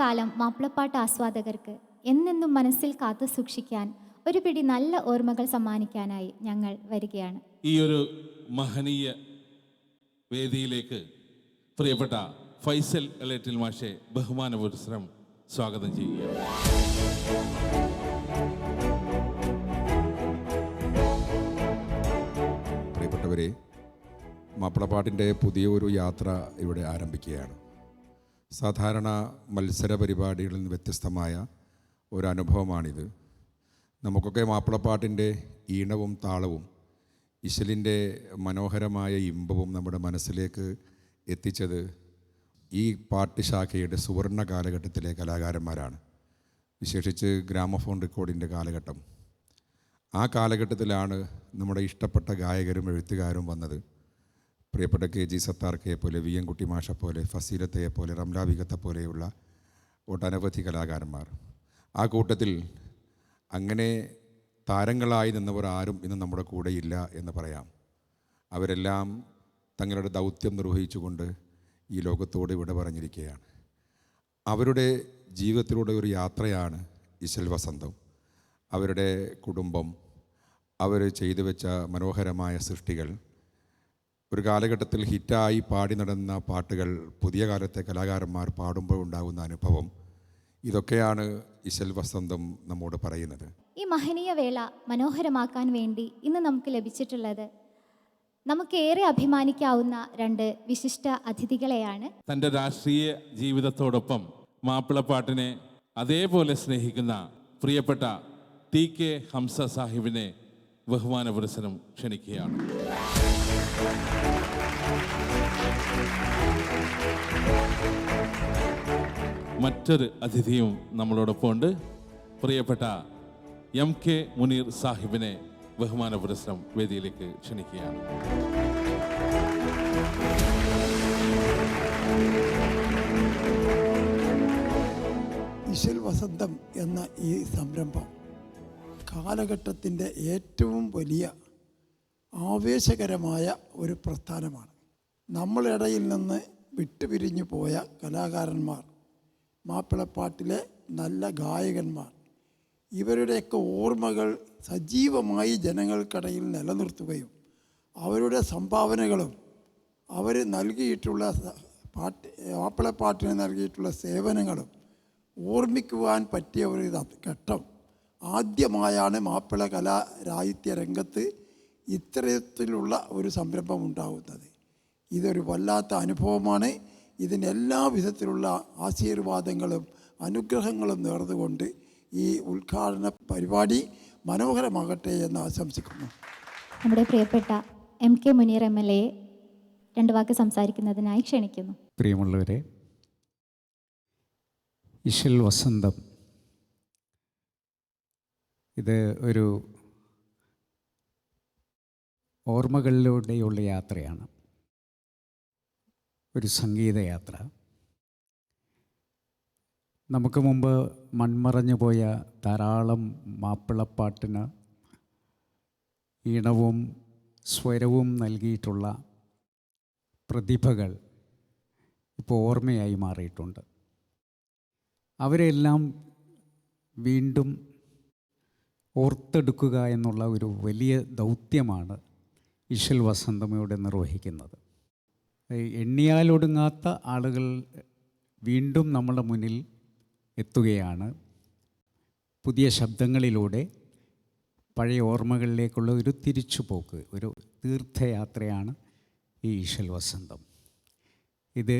കാലം മാപ്പിളപ്പാട്ട് ആസ്വാദകർക്ക് എന്നെന്നും മനസ്സിൽ കാത്തു സൂക്ഷിക്കാൻ ഒരു പിടി നല്ല ഓർമ്മകൾ സമ്മാനിക്കാനായി ഞങ്ങൾ വരികയാണ്. ഈ ഒരു മഹനീയ വേദിയിലേക്ക് പ്രിയപ്പെട്ട ഫൈസൽ എളേറ്റിൽ മാഷെ ബഹുമാന പുരസ്സരം സ്വാഗതം ചെയ്യുകയാണ്. പ്രിയപ്പെട്ടവരെ, മാപ്പിളപ്പാട്ടിൻ്റെ പുതിയൊരു യാത്ര ഇവിടെ ആരംഭിക്കുകയാണ്. സാധാരണ മത്സര പരിപാടികളിൽ നിന്ന് വ്യത്യസ്തമായ ഒരനുഭവമാണിത്. നമുക്കൊക്കെ മാപ്പിളപ്പാട്ടിൻ്റെ ഈണവും താളവും ഇശലിൻ്റെ മനോഹരമായ ഇമ്പവും നമ്മുടെ മനസ്സിലേക്ക് എത്തിച്ചത് ഈ പാട്ട് ശാഖയുടെ സുവർണ കാലഘട്ടത്തിലെ കലാകാരന്മാരാണ്. വിശേഷിച്ച് ഗ്രാമഫോൺ റെക്കോർഡിൻ്റെ കാലഘട്ടം. ആ കാലഘട്ടത്തിലാണ് നമ്മുടെ ഇഷ്ടപ്പെട്ട ഗായകരും എഴുത്തുകാരും വന്നത്. പ്രിയപ്പെട്ട KG സത്താർക്കയെ പോലെ, VM കുട്ടി മാഷ പോലെ, ഫസീലത്തയെ പോലെ, റംല ബീഗത്തെ പോലെയുള്ള ഒട്ടനവധി കലാകാരന്മാർ. ആ കൂട്ടത്തിൽ അങ്ങനെ താരങ്ങളായി നിന്നവർ ആരും ഇന്ന് നമ്മുടെ കൂടെയില്ല എന്ന് പറയാം. അവരെല്ലാം തങ്ങളുടെ ദൗത്യം നിർവഹിച്ചുകൊണ്ട് ഈ ലോകത്തോട് ഇവിടെ പറഞ്ഞിരിക്കുകയാണ്. അവരുടെ ജീവിതത്തിലൂടെ ഒരു യാത്രയാണ് ഇശൽ വസന്തം. അവരുടെ കുടുംബം, അവർ ചെയ്തു വെച്ച മനോഹരമായ സൃഷ്ടികൾ, ഒരു കാലഘട്ടത്തിൽ ഹിറ്റായി പാടി നടന്ന പാട്ടുകൾ പുതിയ കാലത്തെ കലാകാരന്മാർ പാടുമ്പോൾ ഉണ്ടാകുന്ന അനുഭവം, ഇതൊക്കെയാണ് ഇശൽ വസന്തം നമ്മോട് പറയുന്നത്. ഈ മഹനീയ വേള മനോഹരമാക്കാൻ വേണ്ടി ഇന്ന് നമുക്ക് ലഭിച്ചിട്ടുള്ളത് നമുക്കേറെ അഭിമാനിക്കാവുന്ന രണ്ട് വിശിഷ്ട അതിഥികളെയാണ്. തൻ്റെ രാഷ്ട്രീയ ജീവിതത്തോടൊപ്പം മാപ്പിളപ്പാട്ടിനെ അതേപോലെ സ്നേഹിക്കുന്ന പ്രിയപ്പെട്ട TK ഹംസ സാഹിബിനെ ബഹുമാന പുരസ്സരം ക്ഷണിക്കുകയാണ്. മറ്റൊരു അതിഥിയും നമ്മളോടൊപ്പം ഉണ്ട്. പ്രിയപ്പെട്ട MK മുനീർ സാഹിബിനെ ബഹുമാന പുരസ്സരം വേദിയിലേക്ക് ക്ഷണിക്കുകയാണ്. ഇശൽ വസന്തം എന്ന ഈ സംരംഭം കാലഘട്ടത്തിൻ്റെ ഏറ്റവും വലിയ ആവേശകരമായ ഒരു പ്രസ്ഥാനമാണ്. നമ്മളിടയിൽ നിന്ന് വിട്ടുപിരിഞ്ഞു പോയ കലാകാരന്മാർ, മാപ്പിളപ്പാട്ടിലെ നല്ല ഗായകന്മാർ, ഇവരുടെയൊക്കെ ഓർമ്മകൾ സജീവമായി ജനങ്ങൾക്കിടയിൽ നിലനിർത്തുകയും അവരുടെ സംഭാവനകളും അവർ നൽകിയിട്ടുള്ള മാപ്പിളപ്പാട്ടിന് നൽകിയിട്ടുള്ള സേവനങ്ങളും ഓർമ്മിക്കുവാൻ പറ്റിയ ഒരു ഘട്ടം ആദ്യമായാണ് മാപ്പിള കലാരാഹിത്യ രംഗത്ത് ഇത്തരത്തിലുള്ള ഒരു സംരംഭം ഉണ്ടാകുന്നത്. ഇതൊരു വല്ലാത്ത അനുഭവമാണ്. ഇതിനെല്ലാ വിധത്തിലുള്ള ആശീർവാദങ്ങളും അനുഗ്രഹങ്ങളും നേർന്നുകൊണ്ട് ഈ ഉദ്ഘാടന പരിപാടി മനോഹരമാകട്ടെ എന്ന് ആശംസിക്കുന്നു. നമ്മുടെ പ്രിയപ്പെട്ട MK മുനീർ MLA രണ്ട് വാക്ക് സംസാരിക്കുന്നതിനായി ക്ഷണിക്കുന്നു. പ്രിയമുള്ളവരെ, ഇശൽ വസന്തം ഇത് ഒരു ഓർമ്മകളിലൂടെയുള്ള യാത്രയാണ്, ഒരു സംഗീതയാത്ര. നമുക്ക് മുമ്പ് മൺമറഞ്ഞു പോയ ധാരാളം മാപ്പിളപ്പാട്ടിന് ഈണവും സ്വരവും നൽകിയിട്ടുള്ള പ്രതിഭകൾ ഇപ്പോൾ ഓർമ്മയായി മാറിയിട്ടുണ്ട്. അവരെല്ലാം വീണ്ടും ഓർത്തെടുക്കുക എന്നുള്ള ഒരു വലിയ ദൗത്യമാണ് ഇശൽ വസന്തമയോടെ നിർവഹിക്കുന്നത്. എണ്ണിയാലൊടുങ്ങാത്ത ആളുകൾ വീണ്ടും നമ്മുടെ മുന്നിൽ എത്തുകയാണ്. പുതിയ ശബ്ദങ്ങളിലൂടെ പഴയ ഓർമ്മകളിലേക്കുള്ള ഒരു തിരിച്ചുപോക്ക്, ഒരു തീർത്ഥയാത്രയാണ് ഈ ഇശൽ വസന്തം. ഇത്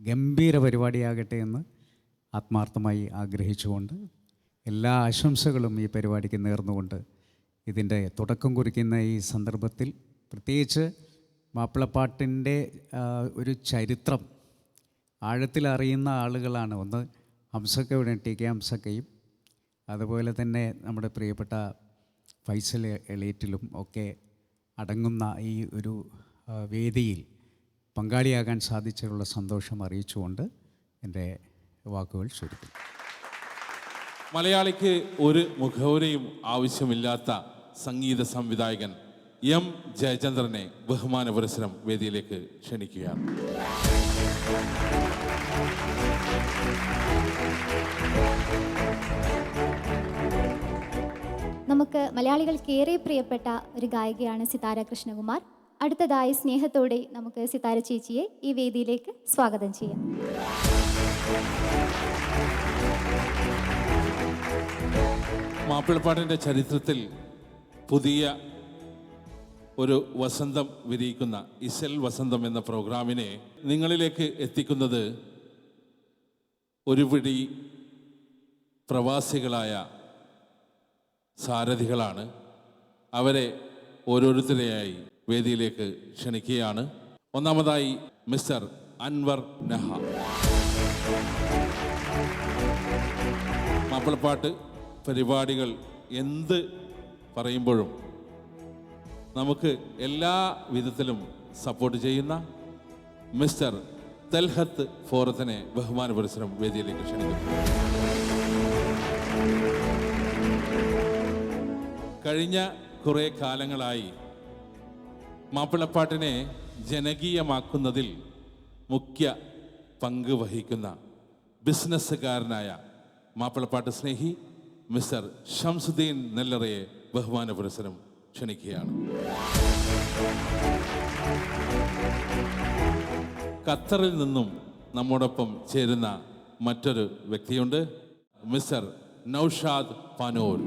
ഗംഭീര പരിപാടിയാകട്ടെ എന്ന് ആത്മാർത്ഥമായി ആഗ്രഹിച്ചുകൊണ്ട് എല്ലാ ആശംസകളും ഈ പരിപാടിക്ക് നേർന്നുകൊണ്ട് ഇതിൻ്റെ തുടക്കം കുറിക്കുന്ന ഈ സന്ദർഭത്തിൽ പ്രത്യേകിച്ച് മാപ്പിളപ്പാട്ടിൻ്റെ ഒരു ചരിത്രം ആഴത്തിലറിയുന്ന ആളുകളാണ്. ഒന്ന് ഹംസക്കയുടെ TK ഹംസക്കയും, അതുപോലെ തന്നെ നമ്മുടെ പ്രിയപ്പെട്ട ഫൈസൽ എളേറ്റിലും ഒക്കെ അടങ്ങുന്ന ഈ ഒരു വേദിയിൽ പങ്കാളിയാകാൻ സാധിച്ചുള്ള സന്തോഷം അറിയിച്ചുകൊണ്ട് എൻ്റെ വാക്കുകൾ ചുരുക്കുന്നു. മലയാളിക്ക് ഒരു മുഖവുരയും ആവശ്യമില്ലാത്ത സംഗീത സംവിധായകൻ M ജയചന്ദ്രനെ ബഹുമാന പുരസ്സരം വേദിയിലേക്ക് ക്ഷണിക്കുകയാണ്. നമുക്ക് മലയാളികൾക്ക് ഏറെ പ്രിയപ്പെട്ട ഒരു ഗായികയാണ് സിതാര കൃഷ്ണകുമാർ. അടുത്തതായി സ്നേഹത്തോടെ നമുക്ക് സിതാര ചേച്ചിയെ ഈ വേദിയിലേക്ക് സ്വാഗതം ചെയ്യാം. മാപ്പിളപ്പാട്ടിൻ്റെ ചരിത്രത്തിൽ പുതിയ ഒരു വസന്തം വിരിയിക്കുന്ന ഇശൽ വസന്തം എന്ന പ്രോഗ്രാമിനെ നിങ്ങളിലേക്ക് എത്തിക്കുന്നത് ഒരു പിടി പ്രവാസികളായ സാരഥികളാണ്. അവരെ ഓരോരുത്തരെയായി വേദിയിലേക്ക് ക്ഷണിക്കുകയാണ്. ഒന്നാമതായി മിസ്റ്റർ അൻവർ നഹ. മാപ്പിളപ്പാട്ട് പരിപാടികൾ എന്ത് പറയുമ്പോഴും നമുക്ക് എല്ലാ വിധത്തിലും സപ്പോർട്ട് ചെയ്യുന്ന മിസ്റ്റർ തൽഹത്ത് ഫോറത്തിനെ ബഹുമാന പുരസ്സരം വേദിയിലേക്ക് ക്ഷണിക്കുന്നു. കഴിഞ്ഞ കുറേ കാലങ്ങളായി മാപ്പിളപ്പാട്ടിനെ ജനകീയമാക്കുന്നതിൽ മുഖ്യ പങ്ക് വഹിക്കുന്ന ബിസിനസ്സുകാരനായ മാപ്പിളപ്പാട്ട് സ്നേഹി മിസ്റ്റർ ഷംസുദ്ദീൻ നെല്ലറയെ ബഹുമാന പുരസ്സരം ക്ഷണിക്കുകയാണ്. ഖത്തറിൽ നിന്നും നമ്മോടൊപ്പം ചേരുന്ന മറ്റൊരു വ്യക്തിയുണ്ട്, മിസ്റ്റർ നൗഷാദ് പാനൂർ.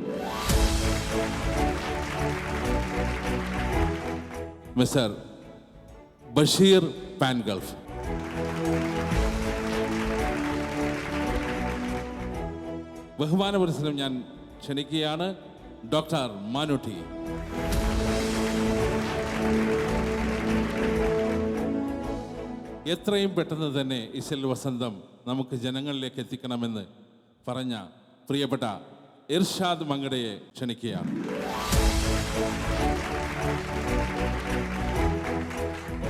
മിസ്റ്റർ ബഷീർ പാൻഗൾഫ്. ബഹുമാന പുരസ്സരം ഞാൻ ക്ഷണിക്കുകയാണ് ഡോക്ടർ മാനുട്ടി. എത്രയും പെട്ടെന്ന് തന്നെ ഇശൽ വസന്തം നമുക്ക് ജനങ്ങളിലേക്ക് എത്തിക്കണമെന്ന് പറഞ്ഞ പ്രിയപ്പെട്ട ഇർഷാദ് മങ്കടയെ ക്ഷണിക്കുകയാണ്.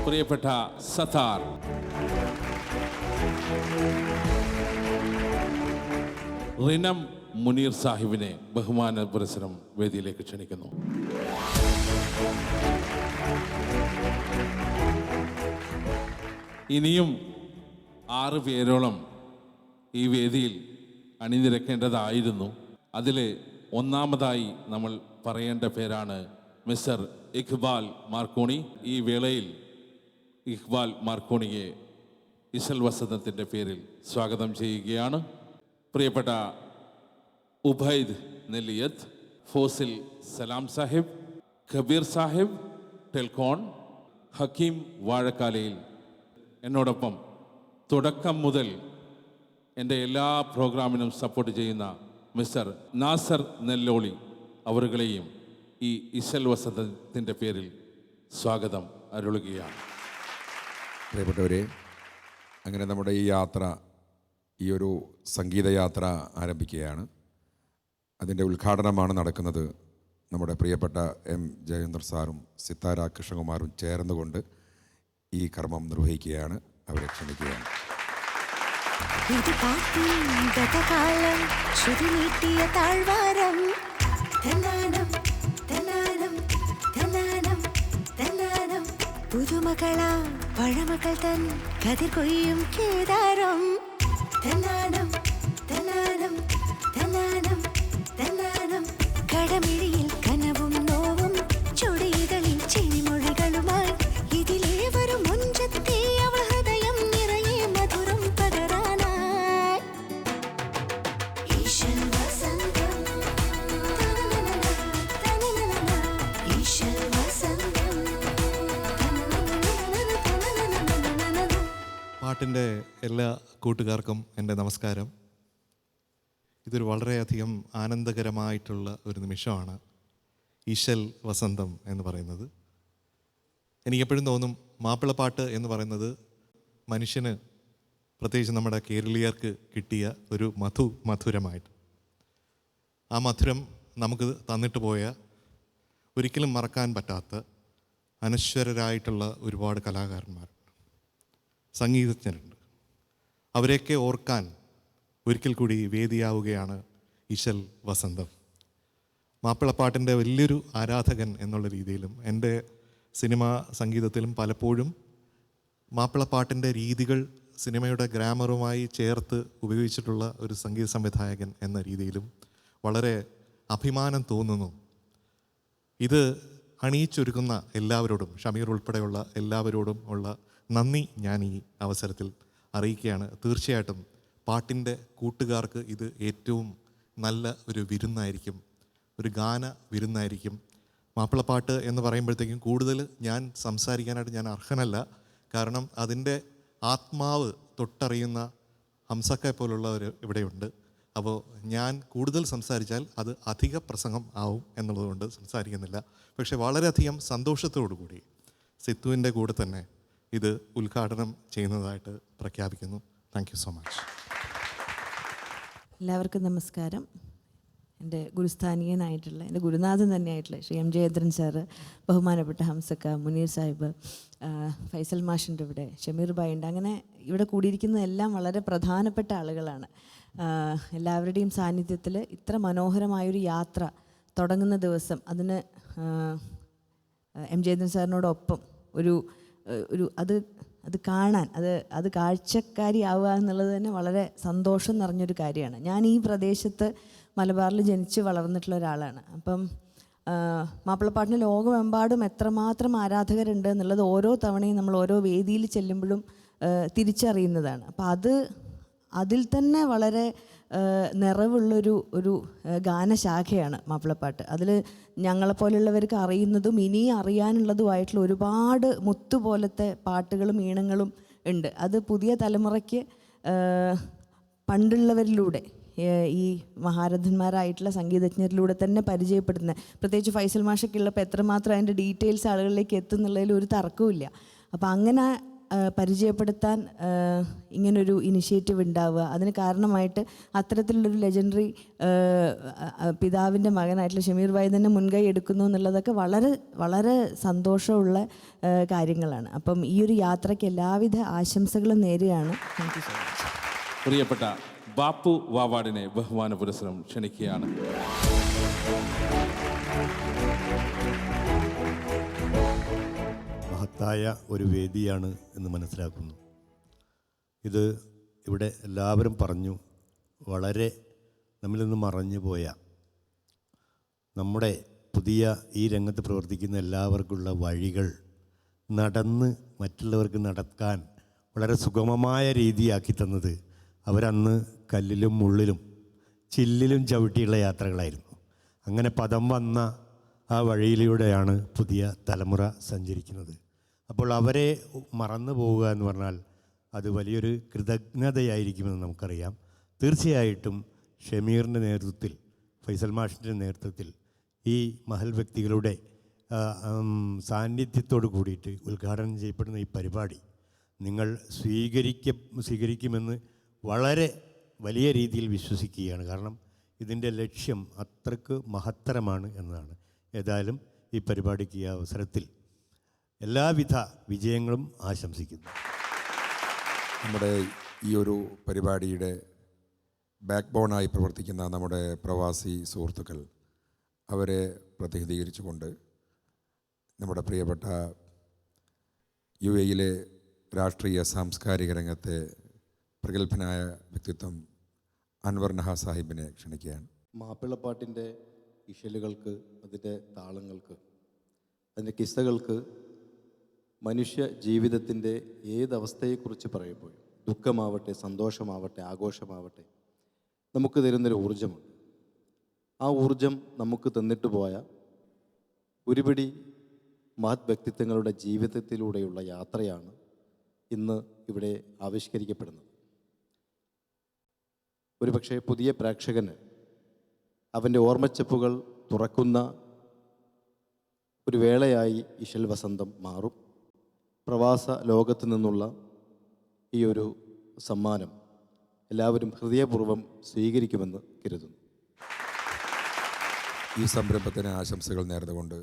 പ്രിയപ്പെട്ട സത്താർ. റിനം മുനീർ സാഹിബിനെ ബഹുമാന പുരസ്സരം വേദിയിലേക്ക് ക്ഷണിക്കുന്നു. ഇനിയും 6 പേരോളം ഈ വേദിയിൽ അണിനിരക്കേണ്ടതായിരുന്നു. അതിൽ ഒന്നാമതായി നമ്മൾ പറയേണ്ട പേരാണ് മിസ്റ്റർ ഇഖ്ബാൽ മാർക്കോണി. ഈ വേളയിൽ ഇഖ്ബാൽ മാർക്കോണിയെ ഇശൽ വസന്തത്തിൻ്റെ പേരിൽ സ്വാഗതം ചെയ്യുകയാണ്. പ്രിയപ്പെട്ട ഉബൈദ് നെല്ലിയത്ത്, ഫോസിൽ സലാം സാഹിബ്, കബീർ സാഹിബ് ടെൽക്കോൺ, ഹക്കീം വാഴക്കാലയിൽ, എന്നോടൊപ്പം തുടക്കം മുതൽ എൻ്റെ എല്ലാ പ്രോഗ്രാമിനും സപ്പോർട്ട് ചെയ്യുന്ന മിസ്റ്റർ നാസർ നെല്ലോളി അവരുകളെയും ഈ ഇശൽ വസന്തത്തിൻ്റെ പേരിൽ സ്വാഗതം അരുളുകയാണ്. പ്രിയപ്പെട്ടവരെ, അങ്ങനെ നമ്മുടെ ഈ യാത്ര, ഈ ഒരു സംഗീതയാത്ര ആരംഭിക്കുകയാണ്. അതിൻ്റെ ഉദ്ഘാടനമാണ് നടക്കുന്നത്. നമ്മുടെ പ്രിയപ്പെട്ട എം ജയേന്ദ്ര സാറും സിത്താര കൃഷ്ണകുമാറും ചേർന്നുകൊണ്ട് ഈ കർമ്മം നിർവഹിക്കുകയാണ്. അവരെ ക്ഷണിക്കുകയാണ്. ഇത് കാത്തിൻ ഗതകാലം ശ്രുതി നീട്ടിയ താഴ്വാരം തന്നാനം തന്നാനം തന്നാനം തന്നാനം പുതുമകളാ പഴമകൾ തൻ കതിർ കൊയ്യും കേദാരം തന്നാനം തന്നാനം തന്നാനം തന്നാനം കടമിഴിയിൽ കനവും നോവും ചുടികളിൽ ചിരിമൊഴികളുമായി ഇതിലേ വരും മുഞ്ചത്തെ അവൾ ഹൃദയം നിറയെ മധുരം പകരാനായി ഈശൽ വസന്തം ഈശൽ വസന്തം. പാട്ടിൻ്റെ എല്ലാ കൂട്ടുകാർക്കും എൻ്റെ നമസ്കാരം. ഇതൊരു വളരെയധികം ആനന്ദകരമായിട്ടുള്ള ഒരു നിമിഷമാണ് ഈശൽ വസന്തം എന്ന് പറയുന്നത്. എനിക്കെപ്പോഴും തോന്നും മാപ്പിളപ്പാട്ട് എന്ന് പറയുന്നത് മനുഷ്യന്, പ്രത്യേകിച്ച് നമ്മുടെ കേരളീയർക്ക് കിട്ടിയ ഒരു മധുരമായിട്ട്. ആ മധുരം നമുക്ക് തന്നിട്ട് പോയ, ഒരിക്കലും മറക്കാൻ പറ്റാത്ത അനശ്വരരായിട്ടുള്ള ഒരുപാട് കലാകാരന്മാരുണ്ട്, സംഗീതജ്ഞരുണ്ട്. അവരെയൊക്കെ ഓർക്കാൻ ഒരിക്കൽ കൂടി വേദിയാവുകയാണ് ഈശൽ വസന്തം. മാപ്പിളപ്പാട്ടിൻ്റെ വലിയൊരു ആരാധകൻ എന്നുള്ള രീതിയിലും എൻ്റെ സിനിമാ സംഗീതത്തിലും പലപ്പോഴും മാപ്പിളപ്പാട്ടിൻ്റെ രീതികൾ സിനിമയുടെ ഗ്രാമറുമായി ചേർത്ത് ഉപയോഗിച്ചിട്ടുള്ള ഒരു സംഗീത സംവിധായകൻ എന്ന രീതിയിലും വളരെ അഭിമാനം തോന്നുന്നു. ഇത് അണിയിച്ചൊരുക്കുന്ന എല്ലാവരോടും, ഷമീർ ഉൾപ്പെടെയുള്ള എല്ലാവരോടും ഉള്ള നന്ദി ഞാൻ ഈ അവസരത്തിൽ അറിയിക്കുകയാണ്. തീർച്ചയായിട്ടും പാട്ടിൻ്റെ കൂട്ടുകാർക്ക് ഇത് ഏറ്റവും നല്ല ഒരു വിരുന്നായിരിക്കും, ഒരു ഗാന വിരുന്നായിരിക്കും. മാപ്പിളപ്പാട്ട് എന്ന് പറയുമ്പോഴത്തേക്കും കൂടുതൽ ഞാൻ സംസാരിക്കാനായിട്ട് ഞാൻ അർഹനല്ല. കാരണം അതിൻ്റെ ആത്മാവ് തൊട്ടറിയുന്ന ഹംസക്കെ പോലുള്ളവർ ഇവിടെയുണ്ട്. അപ്പോൾ ഞാൻ കൂടുതൽ സംസാരിച്ചാൽ അത് അധിക പ്രസംഗം ആവും എന്നുള്ളതുകൊണ്ട് സംസാരിക്കുന്നില്ല. പക്ഷേ വളരെയധികം സന്തോഷത്തോടു കൂടി സിത്തുവിൻ്റെ കൂടെ തന്നെ ഇത് ഉദ്ഘാടനം ചെയ്യുന്നതായിട്ട് പ്രഖ്യാപിക്കുന്നു. Thank you so much. എല്ലാവർക്കും നമസ്കാരം. എൻ്റെ ഗുരുസ്ഥാനീയനായിട്ടുള്ള, എൻ്റെ ഗുരുനാഥൻ തന്നെയായിട്ടുള്ള ശ്രീ എം ജയചന്ദ്രൻ സാറ്, ബഹുമാനപ്പെട്ട ഹംസക്ക, മുനീർ സാഹിബ്, ഫൈസൽ മാഷിൻ്റെ ഇവിടെ, ഷമീർ ഭായി ഉണ്ട്. അങ്ങനെ ഇവിടെ കൂടിയിരിക്കുന്നതെല്ലാം വളരെ പ്രധാനപ്പെട്ട ആളുകളാണ്. എല്ലാവരുടെയും സാന്നിധ്യത്തിൽ ഇത്ര മനോഹരമായൊരു യാത്ര തുടങ്ങുന്ന ദിവസം, അതിന് എം ജയചന്ദ്രൻ സാറിനോടൊപ്പം ഒരു അത് കാണാൻ, അത് കാഴ്ചക്കാരിയാവുക എന്നുള്ളത് തന്നെ വളരെ സന്തോഷം നിറഞ്ഞൊരു കാര്യമാണ്. ഞാൻ ഈ പ്രദേശത്ത് മലബാറിൽ ജനിച്ച് വളർന്നിട്ടുള്ള ഒരാളാണ്. അപ്പം മാപ്പിളപ്പാട്ടിന് ലോകമെമ്പാടും എത്രമാത്രം ആരാധകരുണ്ട് എന്നുള്ളത് ഓരോ തവണയും നമ്മൾ ഓരോ വേദിയിൽ ചെല്ലുമ്പോഴും തിരിച്ചറിയുന്നതാണ്. അപ്പം അതിൽ തന്നെ വളരെ നിറവുള്ളൊരു ഗാനശാഖയാണ് മാപ്പിളപ്പാട്ട്. അതിൽ ഞങ്ങളെപ്പോലുള്ളവർക്ക് അറിയുന്നതും ഇനി അറിയാനുള്ളതുമായിട്ടുള്ള ഒരുപാട് മുത്തുപോലത്തെ പാട്ടുകളും ഈണങ്ങളും ഉണ്ട്. അത് പുതിയ തലമുറയ്ക്ക് പണ്ടുള്ളവരിലൂടെ, ഈ മഹാരഥന്മാരായിട്ടുള്ള സംഗീതജ്ഞരിലൂടെ തന്നെ പരിചയപ്പെടുത്തുന്നത്. പ്രത്യേകിച്ച് ഫൈസൽ മാഷൊക്കെ ഉള്ളപ്പോൾ എത്രമാത്രം അതിൻ്റെ ഡീറ്റെയിൽസ് ആളുകളിലേക്ക് എത്തുന്നുള്ളതിൽ ഒരു തർക്കവുമില്ല. അപ്പോൾ അങ്ങനെ പരിചയപ്പെടുത്താൻ ഇങ്ങനൊരു ഇനിഷ്യേറ്റീവ് ഉണ്ടാവുക, അതിന് കാരണമായിട്ട് അത്തരത്തിലുള്ളൊരു ലെജൻഡറി പിതാവിൻ്റെ മകനായിട്ടുള്ള ഷമീർ ഭായി തന്നെ മുൻകൈ എടുക്കുന്നു എന്നുള്ളതൊക്കെ വളരെ വളരെ സന്തോഷമുള്ള കാര്യങ്ങളാണ്. അപ്പം ഈ ഒരു യാത്രയ്ക്ക് എല്ലാവിധ ആശംസകളും നേരുകയാണ്. Thank you so much. പ്രിയപ്പെട്ട ബാപ്പു വാവാടിനെ ബഹുമാന പുരസ്സരം ക്ഷണിക്കുകയാണ്. മഹത്തായ ഒരു വേദിയാണ് എന്ന് മനസ്സിലാക്കുന്നു. ഇത് ഇവിടെ എല്ലാവരും പറഞ്ഞു, വളരെ നമ്മിൽ നിന്ന് മറഞ്ഞു പോയ, നമ്മുടെ പുതിയ ഈ രംഗത്ത് പ്രവർത്തിക്കുന്ന എല്ലാവർക്കുള്ള വഴികൾ നടന്ന് മറ്റുള്ളവർക്ക് നടക്കാൻ വളരെ സുഗമമായ രീതിയാക്കി തന്നത് അവരന്ന് കല്ലിലും മുള്ളിലും ചില്ലിലും ചവിട്ടിയുള്ള യാത്രകളായിരുന്നു. അങ്ങനെ പദം വന്ന ആ വഴിയിലൂടെയാണ് പുതിയ തലമുറ സഞ്ചരിക്കുന്നത്. അപ്പോൾ അവരെ മറന്നു പോവുക എന്ന് പറഞ്ഞാൽ അത് വലിയൊരു കൃതജ്ഞതയായിരിക്കുമെന്ന് നമുക്കറിയാം. തീർച്ചയായിട്ടും ഷമീറിൻ്റെ നേതൃത്വത്തിൽ, ഫൈസൽ മാഷിൻ്റെ നേതൃത്വത്തിൽ ഈ മഹൽ വ്യക്തികളുടെ സാന്നിധ്യത്തോട് കൂടിയിട്ട് ഉദ്ഘാടനം ചെയ്യപ്പെടുന്ന ഈ പരിപാടി നിങ്ങൾ സ്വീകരിക്കുമെന്ന് വളരെ വലിയ രീതിയിൽ വിശ്വസിക്കുകയാണ്. കാരണം ഇതിൻ്റെ ലക്ഷ്യം അത്രക്ക് മഹത്തരമാണ് എന്നതാണ്. ഏതായാലും ഈ പരിപാടിക്ക് ഈ അവസരത്തിൽ എല്ലാവിധ വിജയങ്ങളും ആശംസിക്കുന്നു. നമ്മുടെ ഈ ഒരു പരിപാടിയുടെ ബാക്ക് ബോണായി പ്രവർത്തിക്കുന്ന നമ്മുടെ പ്രവാസി സുഹൃത്തുക്കൾ, അവരെ പ്രതിനിധീകരിച്ചുകൊണ്ട് നമ്മുടെ പ്രിയപ്പെട്ട UAE രാഷ്ട്രീയ സാംസ്കാരിക രംഗത്തെ പ്രഗത്ഭനായ വ്യക്തിത്വം അൻവർ നഹ സാഹിബിനെ ക്ഷണിക്കുകയാണ്. മാപ്പിളപ്പാട്ടിൻ്റെ ഇശലുകൾക്ക്, അതിൻ്റെ താളങ്ങൾക്ക്, അതിൻ്റെ കിസ്സകൾക്ക്, മനുഷ്യ ജീവിതത്തിൻ്റെ ഏതവസ്ഥയെക്കുറിച്ച് പറയുമ്പോൾ, ദുഃഖമാവട്ടെ, സന്തോഷമാവട്ടെ, ആഘോഷമാവട്ടെ, നമുക്ക് തരുന്നൊരു ഊർജ്ജമുണ്ട്. ആ ഊർജ്ജം നമുക്ക് തന്നിട്ട് പോയ ഒരുപിടി മഹത് വ്യക്തിത്വങ്ങളുടെ ജീവിതത്തിലൂടെയുള്ള യാത്രയാണ് ഇന്ന് ഇവിടെ ആവിഷ്കരിക്കപ്പെടുന്നത്. ഒരുപക്ഷെ പുതിയ പ്രേക്ഷകന് അവൻ്റെ ഓർമ്മച്ചെപ്പുകൾ തുറക്കുന്ന ഒരു വേളയായി ഇശൽ വസന്തം മാറും. പ്രവാസ ലോകത്തു നിന്നുള്ള ഈ ഒരു സമ്മാനം എല്ലാവരും ഹൃദയപൂർവ്വം സ്വീകരിക്കുമെന്ന് കരുതുന്നു. ഈ സംരംഭത്തിന് ആശംസകൾ നേർന്നുകൊണ്ട്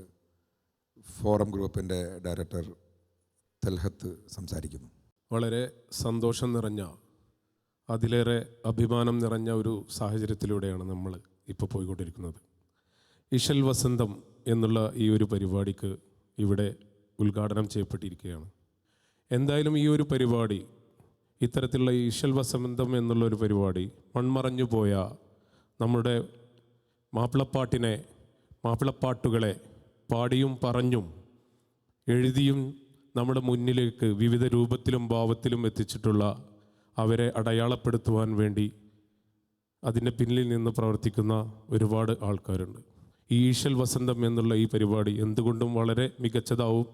ഫോറം ഗ്രൂപ്പിൻ്റെ ഡയറക്ടർ തൽഹത്ത് സംസാരിക്കുന്നു. വളരെ സന്തോഷം നിറഞ്ഞ, അതിലേറെ അഭിമാനം നിറഞ്ഞ ഒരു സാഹചര്യത്തിലൂടെയാണ് നമ്മൾ ഇപ്പോൾ പോയിക്കൊണ്ടിരിക്കുന്നത്. ഇശൽ വസന്തം എന്നുള്ള ഈ ഒരു പരിപാടിക്ക് ഇവിടെ ഉദ്ഘാടനം ചെയ്യപ്പെട്ടിരിക്കുകയാണ്. എന്തായാലും ഈ ഒരു പരിപാടി ഇത്തരത്തിലുള്ള ഈശൽ വസന്തം എന്നുള്ളൊരു പരിപാടി മൺമറഞ്ഞു പോയ നമ്മുടെ മാപ്പിളപ്പാട്ടുകളെ പാടിയും പറഞ്ഞും എഴുതിയും നമ്മുടെ മുന്നിലേക്ക് വിവിധ രൂപത്തിലും ഭാവത്തിലും എത്തിച്ചിട്ടുള്ള അവരെ അടയാളപ്പെടുത്തുവാൻ വേണ്ടി അതിൻ്റെ പിന്നിൽ നിന്ന് പ്രവർത്തിക്കുന്ന ഒരുപാട് ആൾക്കാരുണ്ട്. ഈ ഈശൽ വസന്തം എന്നുള്ള ഈ പരിപാടി എന്തുകൊണ്ടും വളരെ മികച്ചതാവും.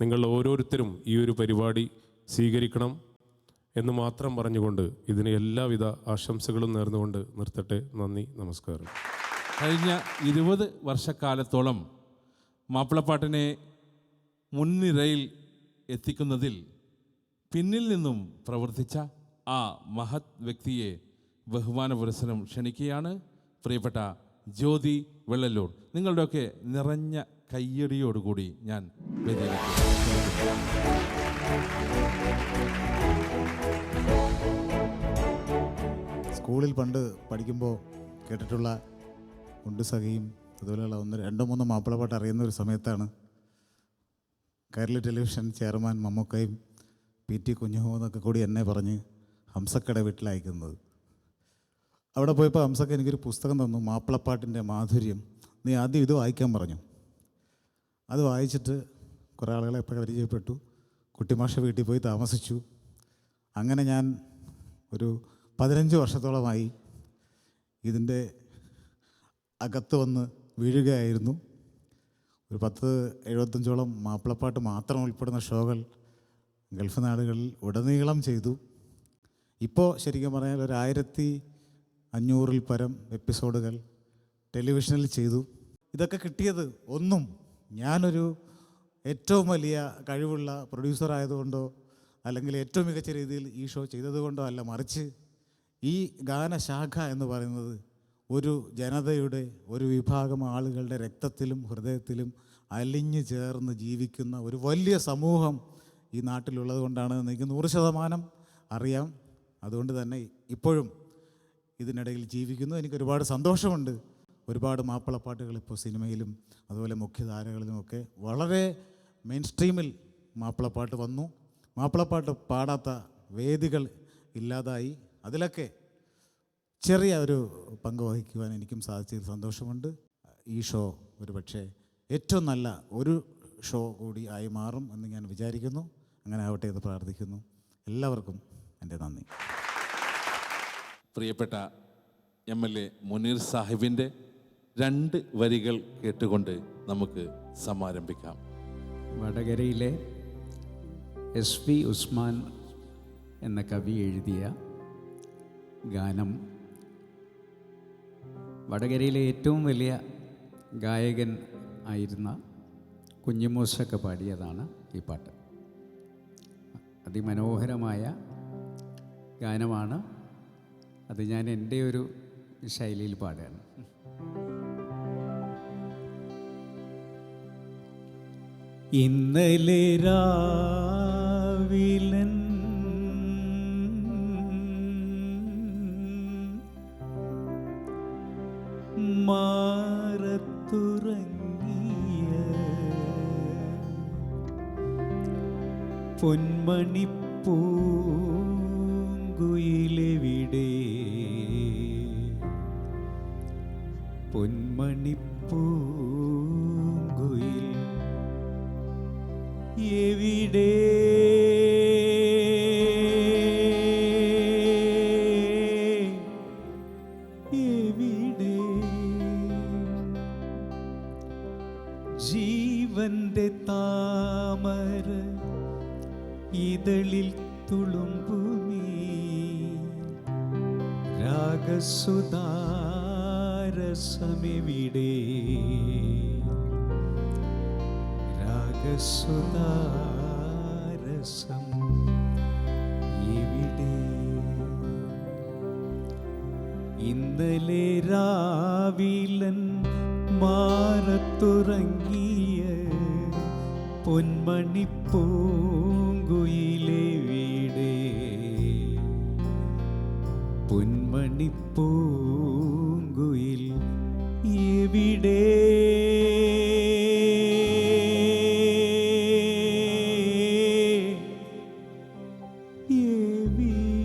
നിങ്ങൾ ഓരോരുത്തരും ഈ ഒരു പരിപാടി സ്വീകരിക്കണം എന്ന് മാത്രം പറഞ്ഞുകൊണ്ട് ഇതിന് എല്ലാവിധ ആശംസകളും നേർന്നുകൊണ്ട് നിർത്തട്ടെ. നന്ദി, നമസ്കാരം. കഴിഞ്ഞ 20 വർഷക്കാലത്തോളം മാപ്പിളപ്പാട്ടിനെ മുൻനിരയിൽ എത്തിക്കുന്നതിൽ പിന്നിൽ നിന്നും പ്രവർത്തിച്ച ആ മഹത് വ്യക്തിയെ ബഹുമാന പുരസ്സരം ക്ഷണിക്കുകയാണ്. പ്രിയപ്പെട്ട ജ്യോതി വെള്ളല്ലൂർ, നിങ്ങളുടെയൊക്കെ നിറഞ്ഞ കയ്യടിയോടുകൂടി ഞാൻ വേദിയിലേക്ക് സ്കൂളിൽ പണ്ട് പഠിക്കുമ്പോൾ കേട്ടിട്ടുള്ള ഉണ്ട് സഖിയും അതുപോലെയുള്ള 1-2-3 മാപ്പിളപ്പാട്ട് അറിയുന്ന ഒരു സമയത്താണ് കേരള ടെലിവിഷൻ ചെയർമാൻ മമ്മൂക്കയും PT കുഞ്ഞുമോന്നൊക്കെ കൂടി എന്നെ പറഞ്ഞ് ഹംസക്കയുടെ വീട്ടിലയക്കുന്നത്. അവിടെ പോയപ്പോൾ ഹംസക്ക എനിക്കൊരു പുസ്തകം തന്നു, മാപ്പിളപ്പാട്ടിൻ്റെ മാധുര്യം. നീ ആദ്യം ഇത് വായിക്കാൻ പറഞ്ഞു. അത് വായിച്ചിട്ട് കുറേ ആളുകളെ പരിചയപ്പെട്ടു. കുട്ടിമാഷ വീട്ടിൽ പോയി താമസിച്ചു. അങ്ങനെ ഞാൻ ഒരു 15 വർഷത്തോളമായി ഇതിൻ്റെ അകത്ത് വന്ന് വീഴുകയായിരുന്നു. ഒരു 10-75ഓളം മാപ്പിളപ്പാട്ട് മാത്രം ഉൾപ്പെടുന്ന ഷോകൾ ഗൾഫ് നാടുകളിൽ ഉടനീളം ചെയ്തു. ഇപ്പോൾ ശരിക്കും പറഞ്ഞാൽ ഒരു 1500-ൽ പരം എപ്പിസോഡുകൾ ടെലിവിഷനിൽ ചെയ്തു. ഇതൊക്കെ കിട്ടിയത് ഒന്നും ഞാനൊരു ഏറ്റവും വലിയ കഴിവുള്ള പ്രൊഡ്യൂസർ ആയതുകൊണ്ടോ അല്ലെങ്കിൽ ഏറ്റവും മികച്ച രീതിയിൽ ഈ ഷോ ചെയ്തതുകൊണ്ടോ അല്ല, മറിച്ച് ഈ ഗാനശാഖ എന്ന് പറയുന്നത് ഒരു ജനതയുടെ ഒരു വിഭാഗം ആളുകളുടെ രക്തത്തിലും ഹൃദയത്തിലും അലിഞ്ഞു ചേർന്ന് ജീവിക്കുന്ന ഒരു വലിയ സമൂഹം ഈ നാട്ടിലുള്ളത് കൊണ്ടാണ് എനിക്ക് 100% അറിയാം. അതുകൊണ്ട് തന്നെ ഇപ്പോഴും ഇതിനിടയിൽ ജീവിക്കുന്നു. എനിക്ക് ഒരുപാട് സന്തോഷമുണ്ട്. ഒരുപാട് മാപ്പിളപ്പാട്ടുകൾ ഇപ്പോൾ സിനിമയിലും അതുപോലെ മുഖ്യധാരകളിലുമൊക്കെ വളരെ മെയിൻ സ്ട്രീമിൽ മാപ്പിളപ്പാട്ട് വന്നു. മാപ്പിളപ്പാട്ട് പാടാത്ത വേദികൾ ഇല്ലാതായി. അതിലൊക്കെ ചെറിയ ഒരു പങ്ക് വഹിക്കുവാൻ എനിക്കും സാധിച്ചതിൽ സന്തോഷമുണ്ട്. ഈ ഷോ ഒരുപക്ഷെ ഏറ്റവും നല്ല ഒരു ഷോ കൂടി ആയി മാറും എന്ന് ഞാൻ വിചാരിക്കുന്നു. അങ്ങനെ ആവട്ടെ എന്ന് പ്രാർത്ഥിക്കുന്നു. എല്ലാവർക്കും എൻ്റെ നന്ദി. പ്രിയപ്പെട്ട MLA മുനീർ സാഹിബിൻ്റെ 2 വരികൾ കേട്ടുകൊണ്ട് നമുക്ക് സമാരംഭിക്കാം. വടകരയിലെ SP ഉസ്മാൻ എന്ന കവി എഴുതിയ ഗാനം വടകരയിലെ ഏറ്റവും വലിയ ഗായകൻ ആയിരുന്ന കുഞ്ഞിമൂസൊക്കെ പാടിയതാണ് ഈ പാട്ട്. അതിമനോഹരമായ ഗാനമാണ്. അത് ഞാൻ എൻ്റെ ഒരു ശൈലിയിൽ പാടുകയാണ്. ഇന്നലെ രാവിലൻ മാറത്തുറങ്ങിയ പൊന്മണിപ്പൂങ്കുയിലെവിടെ, പൊന്മണിപ്പൂങ്കുയിൽ എവിടെ, എവിടെ ജീവന്റെ താമര ഇതളിൽ തുളുമ്പുമീ രാഗസുധാരസമെവിടെ, രാഗസുധാരസം എവിടെ. ഇന്നലെ രാവിലൻ മാറത്തുറങ്ങിയ പൊന്മണിപ്പൂങ്കുയിലെവിടെ, പൊന്മണിപ്പൂങ്കുയിൽ എവിടെ, എവിടെ.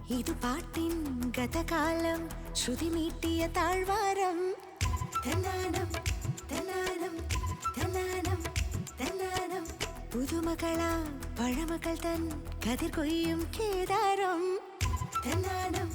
ഇത് പാട്ടിൻ ഗതകാലം ശ്രുതി മീട്ടിയ താഴ്വാരം തന്നാനം തന്നാനം തന്നാനം തന്നാനം പുതുമകളാ പഴമകൾ തൻ കതിർ കൊയ്യും കേദാരം തന്നാനം